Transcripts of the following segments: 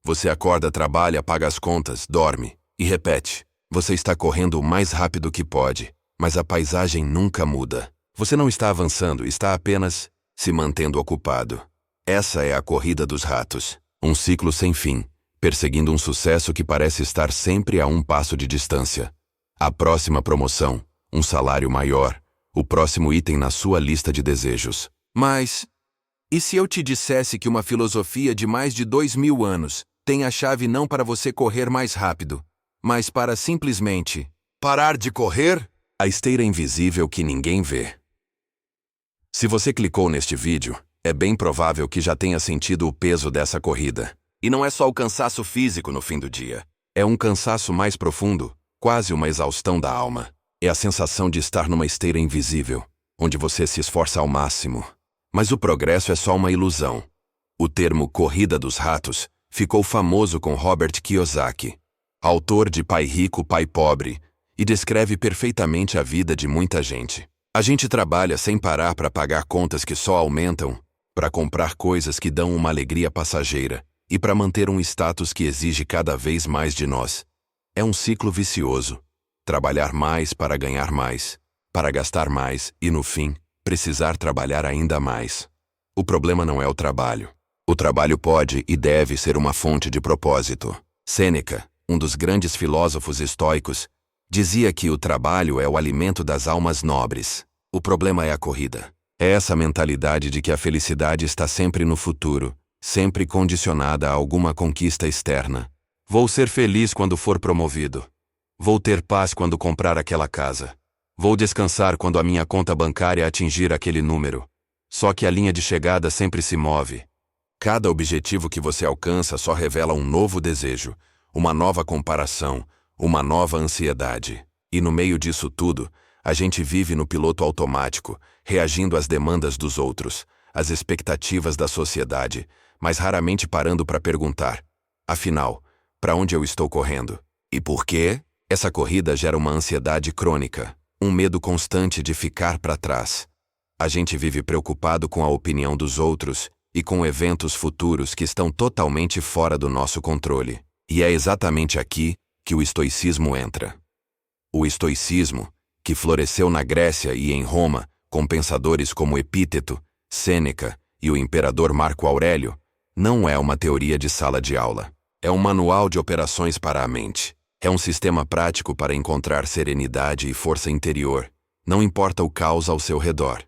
Você acorda, trabalha, paga as contas, dorme e repete. Você está correndo o mais rápido que pode, mas a paisagem nunca muda. Você não está avançando, está apenas se mantendo ocupado. Essa é a corrida dos ratos. Um ciclo sem fim, perseguindo um sucesso que parece estar sempre a um passo de distância. A próxima promoção, um salário maior, o próximo item na sua lista de desejos. Mas, e se eu te dissesse que uma filosofia de mais de 2000 anos tem a chave não para você correr mais rápido, mas para simplesmente parar de correr? A esteira invisível que ninguém vê. Se você clicou neste vídeo, é bem provável que já tenha sentido o peso dessa corrida. E não é só o cansaço físico no fim do dia. É um cansaço mais profundo, quase uma exaustão da alma. É a sensação de estar numa esteira invisível, onde você se esforça ao máximo. Mas o progresso é só uma ilusão. O termo corrida dos ratos ficou famoso com Robert Kiyosaki, autor de Pai Rico, Pai Pobre, e descreve perfeitamente a vida de muita gente. A gente trabalha sem parar para pagar contas que só aumentam, para comprar coisas que dão uma alegria passageira e para manter um status que exige cada vez mais de nós. É um ciclo vicioso. Trabalhar mais para ganhar mais, para gastar mais e, no fim, precisar trabalhar ainda mais. O problema não é o trabalho. O trabalho pode e deve ser uma fonte de propósito. Sêneca, um dos grandes filósofos estoicos, dizia que o trabalho é o alimento das almas nobres. O problema é a corrida. É essa mentalidade de que a felicidade está sempre no futuro, sempre condicionada a alguma conquista externa. Vou ser feliz quando for promovido. Vou ter paz quando comprar aquela casa. Vou descansar quando a minha conta bancária atingir aquele número. Só que a linha de chegada sempre se move. Cada objetivo que você alcança só revela um novo desejo, uma nova comparação, uma nova ansiedade. E no meio disso tudo, a gente vive no piloto automático, reagindo às demandas dos outros, às expectativas da sociedade, mas raramente parando para perguntar: afinal, para onde eu estou correndo? E por quê? Essa corrida gera uma ansiedade crônica, um medo constante de ficar para trás. A gente vive preocupado com a opinião dos outros e com eventos futuros que estão totalmente fora do nosso controle. E é exatamente aqui que o estoicismo entra. O estoicismo, que floresceu na Grécia e em Roma, com pensadores como Epíteto, Sêneca e o imperador Marco Aurélio, não é uma teoria de sala de aula. É um manual de operações para a mente. É um sistema prático para encontrar serenidade e força interior, não importa o caos ao seu redor.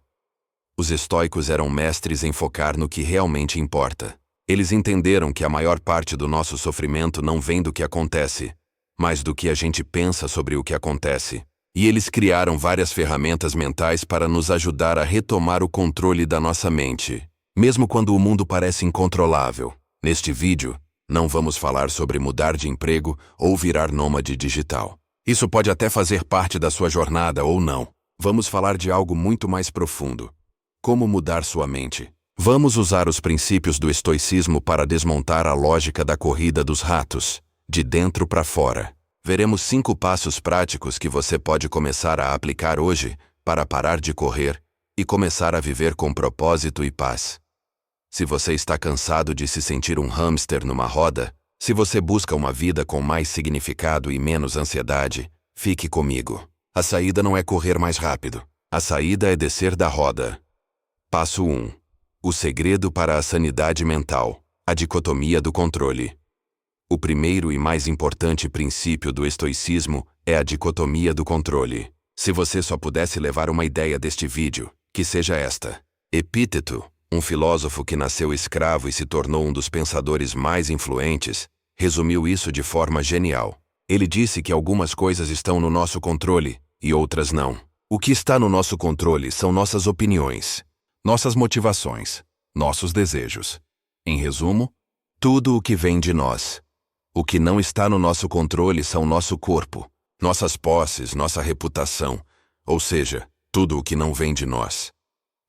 Os estoicos eram mestres em focar no que realmente importa. Eles entenderam que a maior parte do nosso sofrimento não vem do que acontece, mas do que a gente pensa sobre o que acontece. E eles criaram várias ferramentas mentais para nos ajudar a retomar o controle da nossa mente, mesmo quando o mundo parece incontrolável. Neste vídeo, não vamos falar sobre mudar de emprego ou virar nômade digital. Isso pode até fazer parte da sua jornada ou não. Vamos falar de algo muito mais profundo. Como mudar sua mente. Vamos usar os princípios do estoicismo para desmontar a lógica da corrida dos ratos, de dentro para fora. Veremos 5 passos práticos que você pode começar a aplicar hoje para parar de correr e começar a viver com propósito e paz. Se você está cansado de se sentir um hamster numa roda, se você busca uma vida com mais significado e menos ansiedade, fique comigo. A saída não é correr mais rápido. A saída é descer da roda. Passo 1. O segredo para a sanidade mental. A dicotomia do controle. O primeiro e mais importante princípio do estoicismo é a dicotomia do controle. Se você só pudesse levar uma ideia deste vídeo, que seja esta. Epíteto, um filósofo que nasceu escravo e se tornou um dos pensadores mais influentes, resumiu isso de forma genial. Ele disse que algumas coisas estão no nosso controle e outras não. O que está no nosso controle são nossas opiniões, nossas motivações, nossos desejos. Em resumo, tudo o que vem de nós. O que não está no nosso controle são nosso corpo, nossas posses, nossa reputação, ou seja, tudo o que não vem de nós.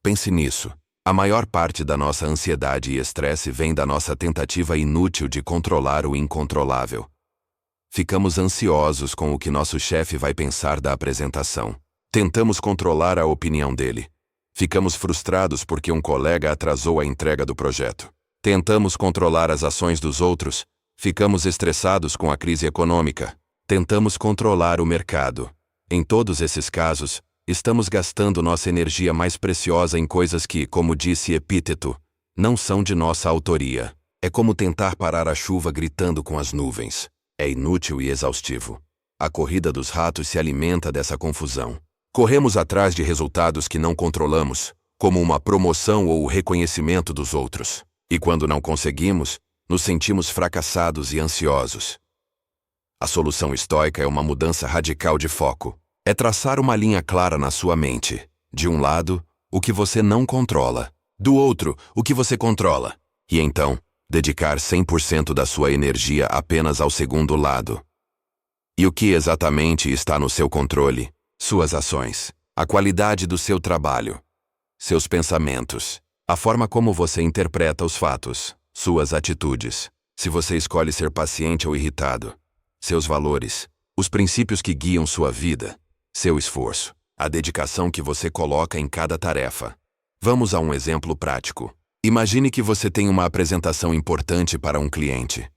Pense nisso. A maior parte da nossa ansiedade e estresse vem da nossa tentativa inútil de controlar o incontrolável. Ficamos ansiosos com o que nosso chefe vai pensar da apresentação. Tentamos controlar a opinião dele. Ficamos frustrados porque um colega atrasou a entrega do projeto. Tentamos controlar as ações dos outros. Ficamos estressados com a crise econômica. Tentamos controlar o mercado. Em todos esses casos, estamos gastando nossa energia mais preciosa em coisas que, como disse Epíteto, não são de nossa autoria. É como tentar parar a chuva gritando com as nuvens. É inútil e exaustivo. A corrida dos ratos se alimenta dessa confusão. Corremos atrás de resultados que não controlamos, como uma promoção ou o reconhecimento dos outros. E quando não conseguimos, nos sentimos fracassados e ansiosos. A solução estoica é uma mudança radical de foco. É traçar uma linha clara na sua mente. De um lado, o que você não controla. Do outro, o que você controla. E então, dedicar 100% da sua energia apenas ao segundo lado. E o que exatamente está no seu controle? Suas ações, a qualidade do seu trabalho, seus pensamentos, a forma como você interpreta os fatos, suas atitudes, se você escolhe ser paciente ou irritado, seus valores, os princípios que guiam sua vida, seu esforço, a dedicação que você coloca em cada tarefa. Vamos a um exemplo prático. Imagine que você tem uma apresentação importante para um cliente.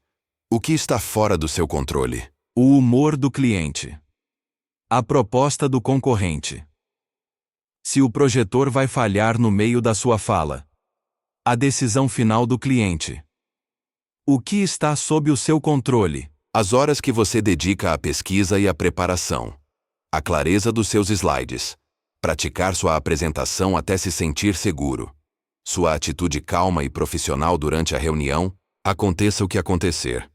O que está fora do seu controle? O humor do cliente. A proposta do concorrente. Se o projetor vai falhar no meio da sua fala. A decisão final do cliente. O que está sob o seu controle? As horas que você dedica à pesquisa e à preparação. A clareza dos seus slides. Praticar sua apresentação até se sentir seguro. Sua atitude calma e profissional durante a reunião, aconteça o que acontecer.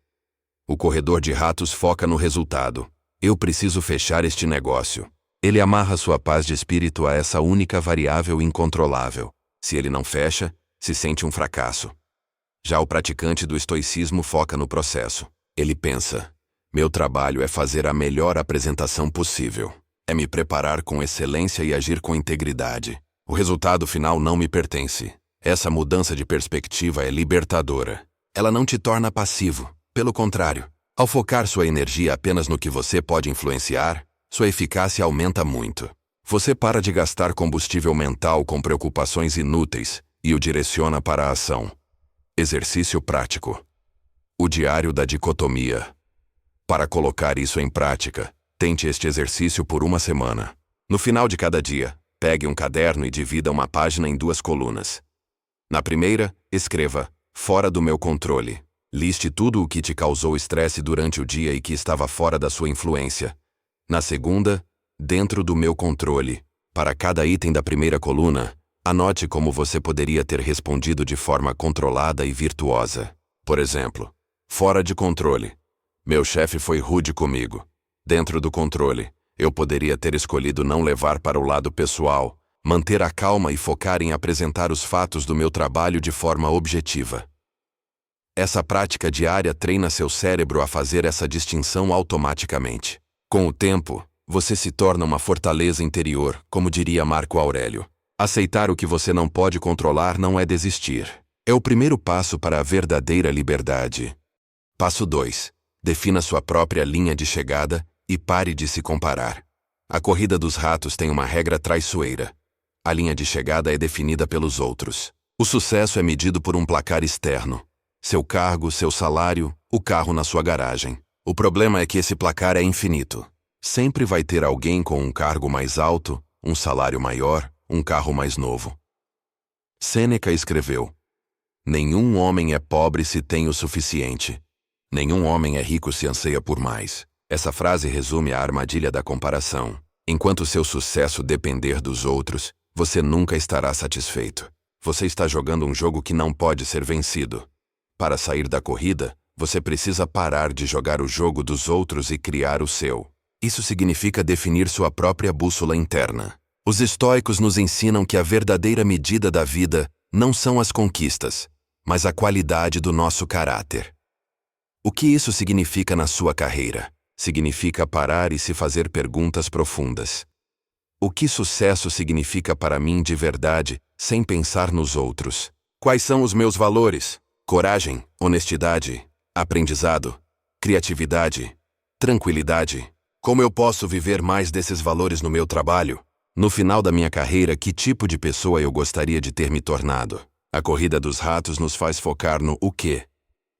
O corredor de ratos foca no resultado. Eu preciso fechar este negócio. Ele amarra sua paz de espírito a essa única variável incontrolável. Se ele não fecha, se sente um fracasso. Já o praticante do estoicismo foca no processo. Ele pensa: meu trabalho é fazer a melhor apresentação possível. É me preparar com excelência e agir com integridade. O resultado final não me pertence. Essa mudança de perspectiva é libertadora. Ela não te torna passivo. Pelo contrário, ao focar sua energia apenas no que você pode influenciar, sua eficácia aumenta muito. Você para de gastar combustível mental com preocupações inúteis e o direciona para a ação. Exercício prático. O diário da dicotomia. Para colocar isso em prática, tente este exercício por uma semana. No final de cada dia, pegue um caderno e divida uma página em 2 colunas. Na primeira, escreva: fora do meu controle. Liste tudo o que te causou estresse durante o dia e que estava fora da sua influência. Na segunda, dentro do meu controle. Para cada item da primeira coluna, anote como você poderia ter respondido de forma controlada e virtuosa. Por exemplo, fora de controle. Meu chefe foi rude comigo. Dentro do controle, eu poderia ter escolhido não levar para o lado pessoal, manter a calma e focar em apresentar os fatos do meu trabalho de forma objetiva. Essa prática diária treina seu cérebro a fazer essa distinção automaticamente. Com o tempo, você se torna uma fortaleza interior, como diria Marco Aurélio. Aceitar o que você não pode controlar não é desistir. É o primeiro passo para a verdadeira liberdade. Passo 2. Defina sua própria linha de chegada e pare de se comparar. A corrida dos ratos tem uma regra traiçoeira. A linha de chegada é definida pelos outros. O sucesso é medido por um placar externo. Seu cargo, seu salário, o carro na sua garagem. O problema é que esse placar é infinito. Sempre vai ter alguém com um cargo mais alto, um salário maior, um carro mais novo. Sêneca escreveu: nenhum homem é pobre se tem o suficiente. Nenhum homem é rico se anseia por mais. Essa frase resume a armadilha da comparação. Enquanto seu sucesso depender dos outros, você nunca estará satisfeito. Você está jogando um jogo que não pode ser vencido. Para sair da corrida, você precisa parar de jogar o jogo dos outros e criar o seu. Isso significa definir sua própria bússola interna. Os estoicos nos ensinam que a verdadeira medida da vida não são as conquistas, mas a qualidade do nosso caráter. O que isso significa na sua carreira? Significa parar e se fazer perguntas profundas. O que sucesso significa para mim de verdade, sem pensar nos outros? Quais são os meus valores? Coragem, honestidade, aprendizado, criatividade, tranquilidade. Como eu posso viver mais desses valores no meu trabalho? No final da minha carreira, que tipo de pessoa eu gostaria de ter me tornado? A corrida dos ratos nos faz focar no o quê?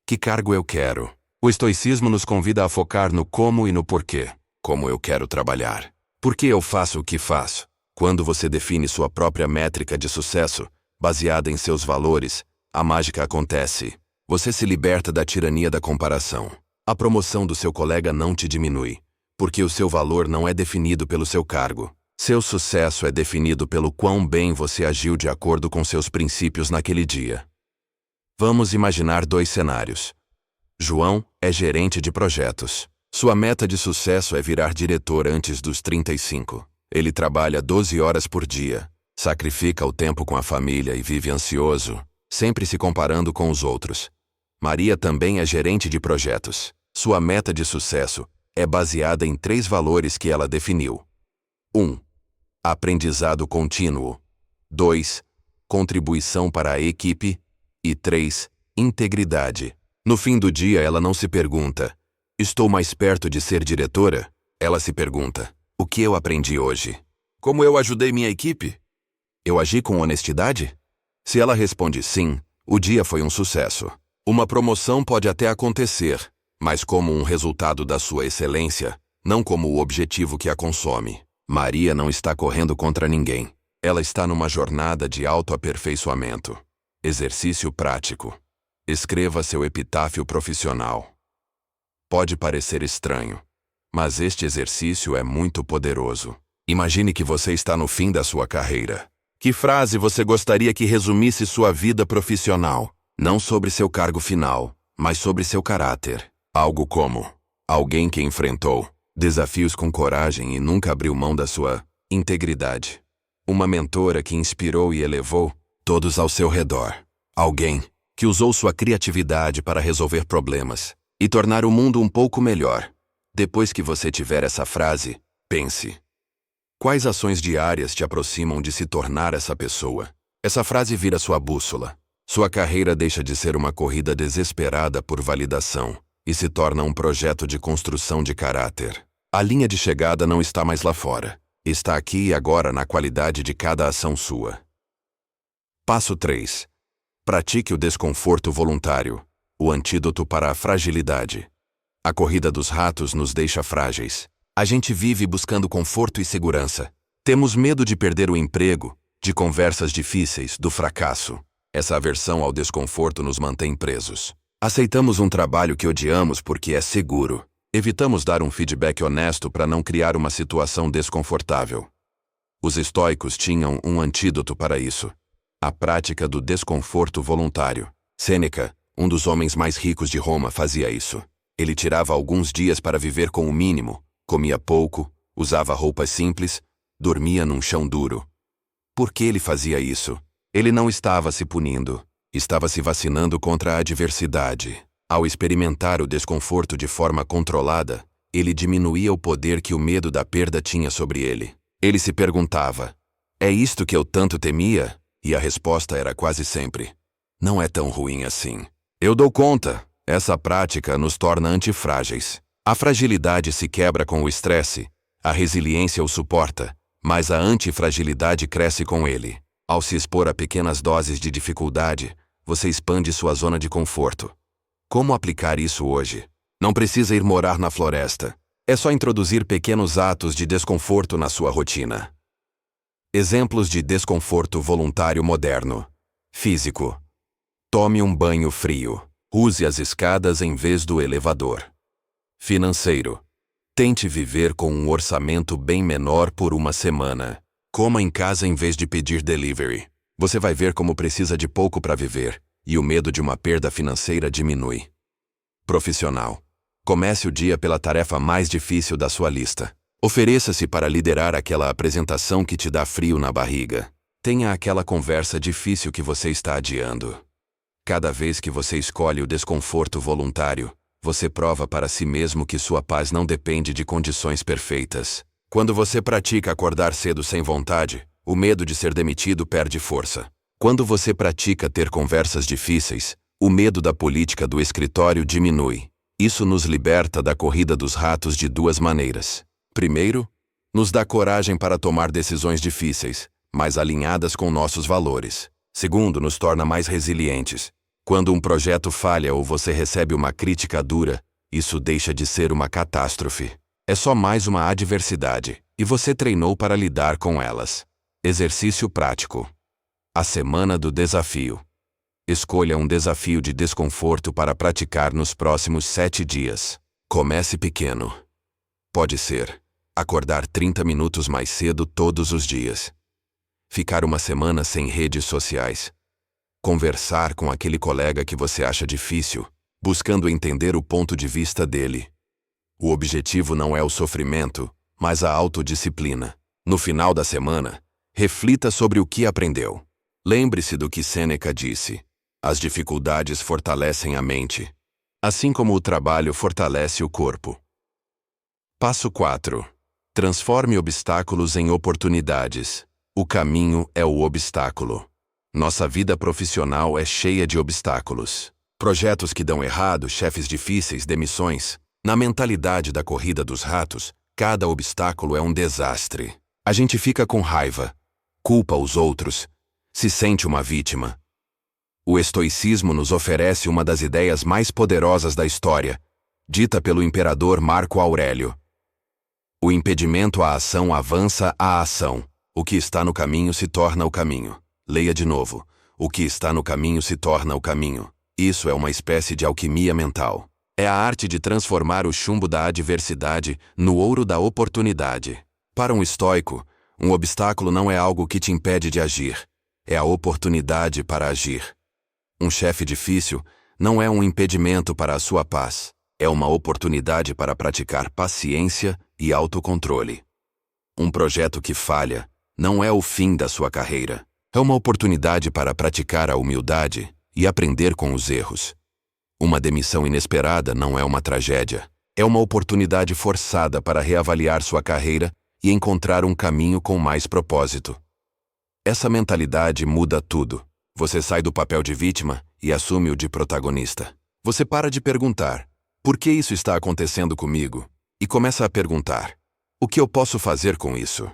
Que cargo eu quero? O estoicismo nos convida a focar no como e no porquê. Como eu quero trabalhar? Por que eu faço o que faço? Quando você define sua própria métrica de sucesso, baseada em seus valores, a mágica acontece. Você se liberta da tirania da comparação. A promoção do seu colega não te diminui, porque o seu valor não é definido pelo seu cargo. Seu sucesso é definido pelo quão bem você agiu de acordo com seus princípios naquele dia. Vamos imaginar 2 cenários. João é gerente de projetos. Sua meta de sucesso é virar diretor antes dos 35. Ele trabalha 12 horas por dia, sacrifica o tempo com a família e vive ansioso, sempre se comparando com os outros. Maria também é gerente de projetos. Sua meta de sucesso é baseada em 3 valores que ela definiu. 1. Aprendizado contínuo. 2. Contribuição para a equipe. E 3. Integridade. No fim do dia, ela não se pergunta: estou mais perto de ser diretora? Ela se pergunta: o que eu aprendi hoje? Como eu ajudei minha equipe? Eu agi com honestidade? Se ela responde sim, o dia foi um sucesso. Uma promoção pode até acontecer, mas como um resultado da sua excelência, não como o objetivo que a consome. Maria não está correndo contra ninguém. Ela está numa jornada de autoaperfeiçoamento. Exercício prático. Escreva seu epitáfio profissional. Pode parecer estranho, mas este exercício é muito poderoso. Imagine que você está no fim da sua carreira. Que frase você gostaria que resumisse sua vida profissional? Não sobre seu cargo final, mas sobre seu caráter. Algo como: alguém que enfrentou desafios com coragem e nunca abriu mão da sua integridade. Uma mentora que inspirou e elevou todos ao seu redor. Alguém que usou sua criatividade para resolver problemas e tornar o mundo um pouco melhor. Depois que você tiver essa frase, pense: quais ações diárias te aproximam de se tornar essa pessoa? Essa frase vira sua bússola. Sua carreira deixa de ser uma corrida desesperada por validação e se torna um projeto de construção de caráter. A linha de chegada não está mais lá fora. Está aqui e agora na qualidade de cada ação sua. Passo 3. Pratique o desconforto voluntário, o antídoto para a fragilidade. A corrida dos ratos nos deixa frágeis. A gente vive buscando conforto e segurança. Temos medo de perder o emprego, de conversas difíceis, do fracasso. Essa aversão ao desconforto nos mantém presos. Aceitamos um trabalho que odiamos porque é seguro. Evitamos dar um feedback honesto para não criar uma situação desconfortável. Os estoicos tinham um antídoto para isso: a prática do desconforto voluntário. Sêneca, um dos homens mais ricos de Roma, fazia isso. Ele tirava alguns dias para viver com o mínimo, comia pouco, usava roupas simples, dormia num chão duro. Por que ele fazia isso? Ele não estava se punindo, estava se vacinando contra a adversidade. Ao experimentar o desconforto de forma controlada, ele diminuía o poder que o medo da perda tinha sobre ele. Ele se perguntava: é isto que eu tanto temia? E a resposta era quase sempre: não é tão ruim assim. Eu dou conta. Essa prática nos torna antifrágeis. A fragilidade se quebra com o estresse, a resiliência o suporta, mas a antifragilidade cresce com ele. Ao se expor a pequenas doses de dificuldade, você expande sua zona de conforto. Como aplicar isso hoje? Não precisa ir morar na floresta. É só introduzir pequenos atos de desconforto na sua rotina. Exemplos de desconforto voluntário moderno. Físico. Tome um banho frio. Use as escadas em vez do elevador. Financeiro. Tente viver com um orçamento bem menor por uma semana. Coma em casa em vez de pedir delivery. Você vai ver como precisa de pouco para viver, e o medo de uma perda financeira diminui. Profissional. Comece o dia pela tarefa mais difícil da sua lista. Ofereça-se para liderar aquela apresentação que te dá frio na barriga. Tenha aquela conversa difícil que você está adiando. Cada vez que você escolhe o desconforto voluntário, você prova para si mesmo que sua paz não depende de condições perfeitas. Quando você pratica acordar cedo sem vontade, o medo de ser demitido perde força. Quando você pratica ter conversas difíceis, o medo da política do escritório diminui. Isso nos liberta da corrida dos ratos de 2 maneiras. Primeiro, nos dá coragem para tomar decisões difíceis, mas alinhadas com nossos valores. Segundo, nos torna mais resilientes. Quando um projeto falha ou você recebe uma crítica dura, isso deixa de ser uma catástrofe. É só mais uma adversidade, e você treinou para lidar com elas. Exercício prático. A semana do desafio. Escolha um desafio de desconforto para praticar nos próximos 7 dias. Comece pequeno. Pode ser acordar 30 minutos mais cedo todos os dias. Ficar uma semana sem redes sociais. Conversar com aquele colega que você acha difícil, buscando entender o ponto de vista dele. O objetivo não é o sofrimento, mas a autodisciplina. No final da semana, reflita sobre o que aprendeu. Lembre-se do que Sêneca disse: as dificuldades fortalecem a mente, assim como o trabalho fortalece o corpo. Passo 4. Transforme obstáculos em oportunidades. O caminho é o obstáculo. Nossa vida profissional é cheia de obstáculos. Projetos que dão errado, chefes difíceis, demissões. Na mentalidade da corrida dos ratos, cada obstáculo é um desastre. A gente fica com raiva, culpa os outros, se sente uma vítima. O estoicismo nos oferece uma das ideias mais poderosas da história, dita pelo imperador Marco Aurélio. O impedimento à ação avança a ação. O que está no caminho se torna o caminho. Leia de novo. O que está no caminho se torna o caminho. Isso é uma espécie de alquimia mental. É a arte de transformar o chumbo da adversidade no ouro da oportunidade. Para um estoico, um obstáculo não é algo que te impede de agir. É a oportunidade para agir. Um chefe difícil não é um impedimento para a sua paz. É uma oportunidade para praticar paciência e autocontrole. Um projeto que falha não é o fim da sua carreira. É uma oportunidade para praticar a humildade e aprender com os erros. Uma demissão inesperada não é uma tragédia. É uma oportunidade forçada para reavaliar sua carreira e encontrar um caminho com mais propósito. Essa mentalidade muda tudo. Você sai do papel de vítima e assume o de protagonista. Você para de perguntar: por que isso está acontecendo comigo? E começa a perguntar: o que eu posso fazer com isso?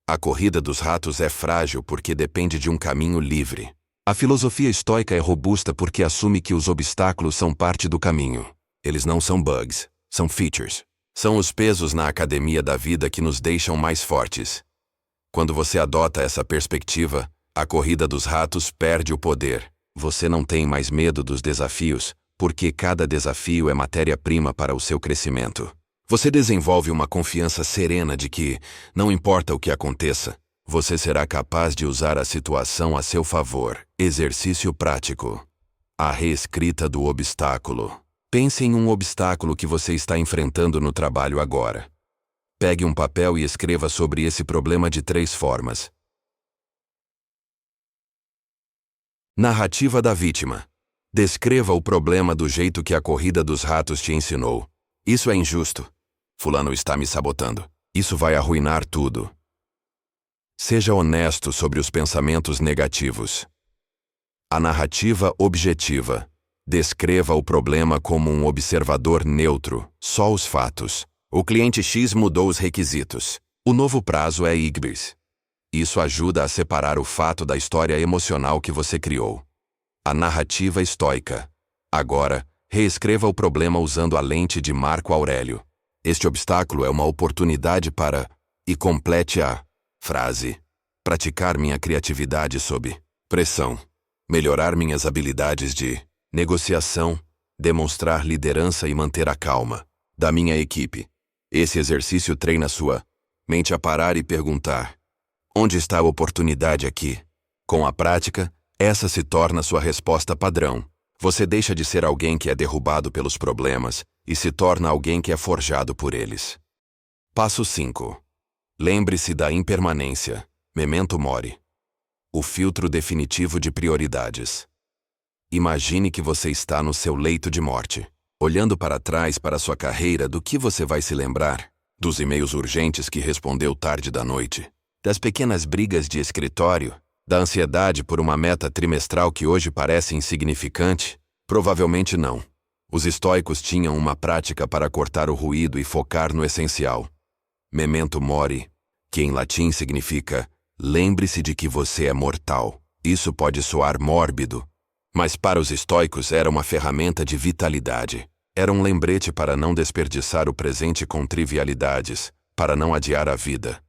A corrida dos ratos é frágil porque depende de um caminho livre. A filosofia estoica é robusta porque assume que os obstáculos são parte do caminho. Eles não são bugs, são features. São os pesos na academia da vida que nos deixam mais fortes. Quando você adota essa perspectiva, a corrida dos ratos perde o poder. Você não tem mais medo dos desafios, porque cada desafio é matéria-prima para o seu crescimento. Você desenvolve uma confiança serena de que, não importa o que aconteça, você será capaz de usar a situação a seu favor. Exercício prático. A reescrita do obstáculo. Pense em um obstáculo que você está enfrentando no trabalho agora. Pegue um papel e escreva sobre esse problema de 3 formas. Narrativa da vítima. Descreva o problema do jeito que a corrida dos ratos te ensinou. Isso é injusto. Fulano está me sabotando. Isso vai arruinar tudo. Seja honesto sobre os pensamentos negativos. A narrativa objetiva. Descreva o problema como um observador neutro, só os fatos. O cliente X mudou os requisitos. O novo prazo é IGBIS. Isso ajuda a separar o fato da história emocional que você criou. A narrativa estoica. Agora, reescreva o problema usando a lente de Marco Aurélio. Este obstáculo é uma oportunidade para... E complete a frase. Praticar minha criatividade sob pressão. Melhorar minhas habilidades de negociação. Demonstrar liderança e manter a calma da minha equipe. Esse exercício treina sua mente a parar e perguntar: onde está a oportunidade aqui? Com a prática, essa se torna sua resposta padrão. Você deixa de ser alguém que é derrubado pelos problemas e se torna alguém que é forjado por eles. Passo 5. Lembre-se da impermanência. Memento mori. O filtro definitivo de prioridades. Imagine que você está no seu leito de morte. Olhando para trás para sua carreira, do que você vai se lembrar? Dos e-mails urgentes que respondeu tarde da noite? Das pequenas brigas de escritório? Da ansiedade por uma meta trimestral que hoje parece insignificante? Provavelmente não. Os estoicos tinham uma prática para cortar o ruído e focar no essencial. Memento mori, que em latim significa: lembre-se de que você é mortal. Isso pode soar mórbido, mas para os estoicos era uma ferramenta de vitalidade. Era um lembrete para não desperdiçar o presente com trivialidades, para não adiar a vida.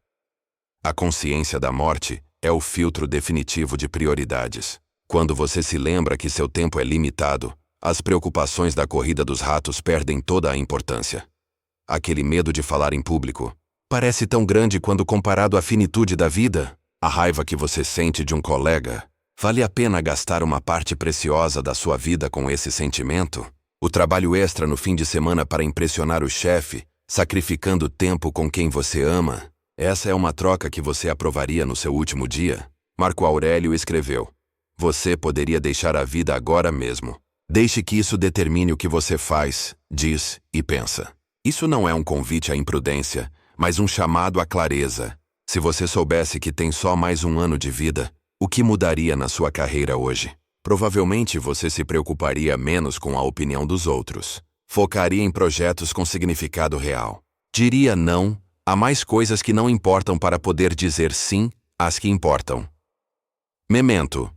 A consciência da morte é o filtro definitivo de prioridades. Quando você se lembra que seu tempo é limitado, as preocupações da corrida dos ratos perdem toda a importância. Aquele medo de falar em público parece tão grande quando comparado à finitude da vida. A raiva que você sente de um colega. Vale a pena gastar uma parte preciosa da sua vida com esse sentimento? O trabalho extra no fim de semana para impressionar o chefe, sacrificando tempo com quem você ama? Essa é uma troca que você aprovaria no seu último dia? Marco Aurélio escreveu: você poderia deixar a vida agora mesmo. Deixe que isso determine o que você faz, diz e pensa. Isso não é um convite à imprudência, mas um chamado à clareza. Se você soubesse que tem só mais um ano de vida, o que mudaria na sua carreira hoje? Provavelmente você se preocuparia menos com a opinião dos outros. Focaria em projetos com significado real. Diria não a mais coisas que não importam para poder dizer sim às que importam. Memento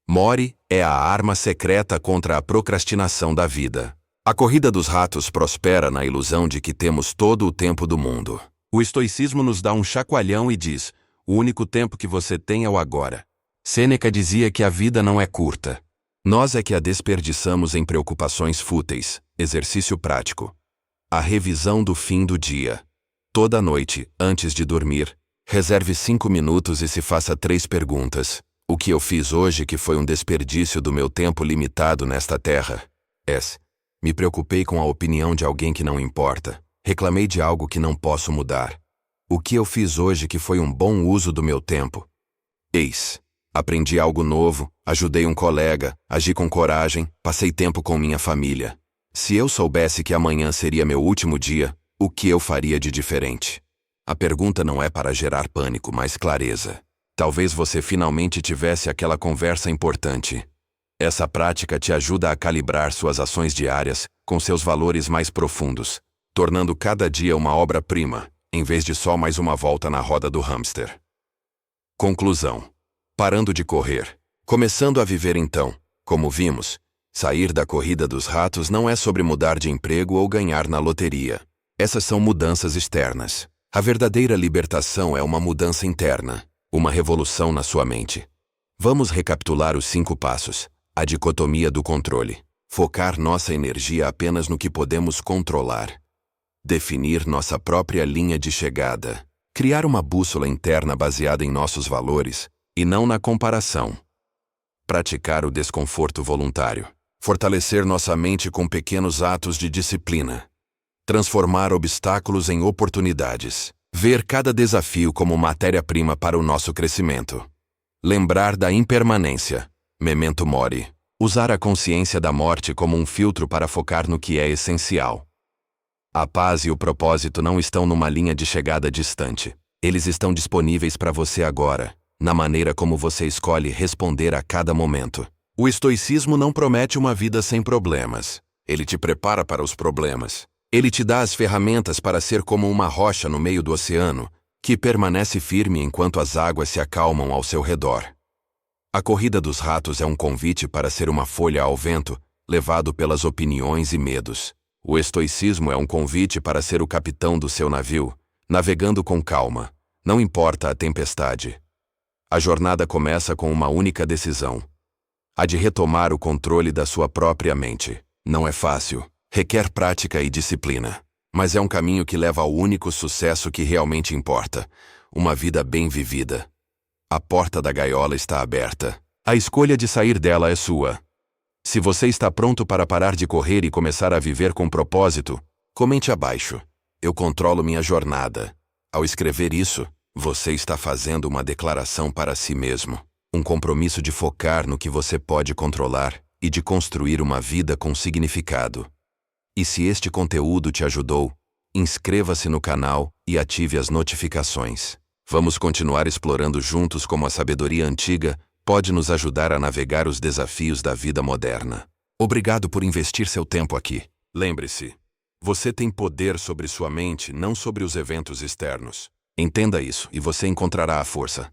Mori é a arma secreta contra a procrastinação da vida. A corrida dos ratos prospera na ilusão de que temos todo o tempo do mundo. O estoicismo nos dá um chacoalhão e diz: o único tempo que você tem é o agora. Sêneca dizia que a vida não é curta. Nós é que a desperdiçamos em preocupações fúteis. Exercício prático. A revisão do fim do dia. Toda noite, antes de dormir, reserve 5 minutos e se faça 3 perguntas. O que eu fiz hoje que foi um desperdício do meu tempo limitado nesta terra? Me preocupei com a opinião de alguém que não importa. Reclamei de algo que não posso mudar. O que eu fiz hoje que foi um bom uso do meu tempo? Aprendi algo novo, ajudei um colega, agi com coragem, passei tempo com minha família. Se eu soubesse que amanhã seria meu último dia, o que eu faria de diferente? A pergunta não é para gerar pânico, mas clareza. Talvez você finalmente tivesse aquela conversa importante. Essa prática te ajuda a calibrar suas ações diárias com seus valores mais profundos, tornando cada dia uma obra-prima, em vez de só mais uma volta na roda do hamster. Conclusão. Parando de correr. Começando a viver então. Como vimos, sair da corrida dos ratos não é sobre mudar de emprego ou ganhar na loteria. Essas são mudanças externas. A verdadeira libertação é uma mudança interna, uma revolução na sua mente. Vamos recapitular os 5 passos. A dicotomia do controle. Focar nossa energia apenas no que podemos controlar. Definir nossa própria linha de chegada. Criar uma bússola interna baseada em nossos valores, e não na comparação. Praticar o desconforto voluntário. Fortalecer nossa mente com pequenos atos de disciplina. Transformar obstáculos em oportunidades. Ver cada desafio como matéria-prima para o nosso crescimento. Lembrar da impermanência. Memento Mori. Usar a consciência da morte como um filtro para focar no que é essencial. A paz e o propósito não estão numa linha de chegada distante. Eles estão disponíveis para você agora, na maneira como você escolhe responder a cada momento. O estoicismo não promete uma vida sem problemas. Ele te prepara para os problemas. Ele te dá as ferramentas para ser como uma rocha no meio do oceano, que permanece firme enquanto as águas se acalmam ao seu redor. A corrida dos ratos é um convite para ser uma folha ao vento, levado pelas opiniões e medos. O estoicismo é um convite para ser o capitão do seu navio, navegando com calma, não importa a tempestade. A jornada começa com uma única decisão: a de retomar o controle da sua própria mente. Não é fácil, requer prática e disciplina, mas é um caminho que leva ao único sucesso que realmente importa: uma vida bem vivida. A porta da gaiola está aberta. A escolha de sair dela é sua. Se você está pronto para parar de correr e começar a viver com propósito, comente abaixo. Eu controlo minha jornada. Ao escrever isso, você está fazendo uma declaração para si mesmo. Um compromisso de focar no que você pode controlar e de construir uma vida com significado. E se este conteúdo te ajudou, inscreva-se no canal e ative as notificações. Vamos continuar explorando juntos como a sabedoria antiga pode nos ajudar a navegar os desafios da vida moderna. Obrigado por investir seu tempo aqui. Lembre-se, você tem poder sobre sua mente, não sobre os eventos externos. Entenda isso e você encontrará a força.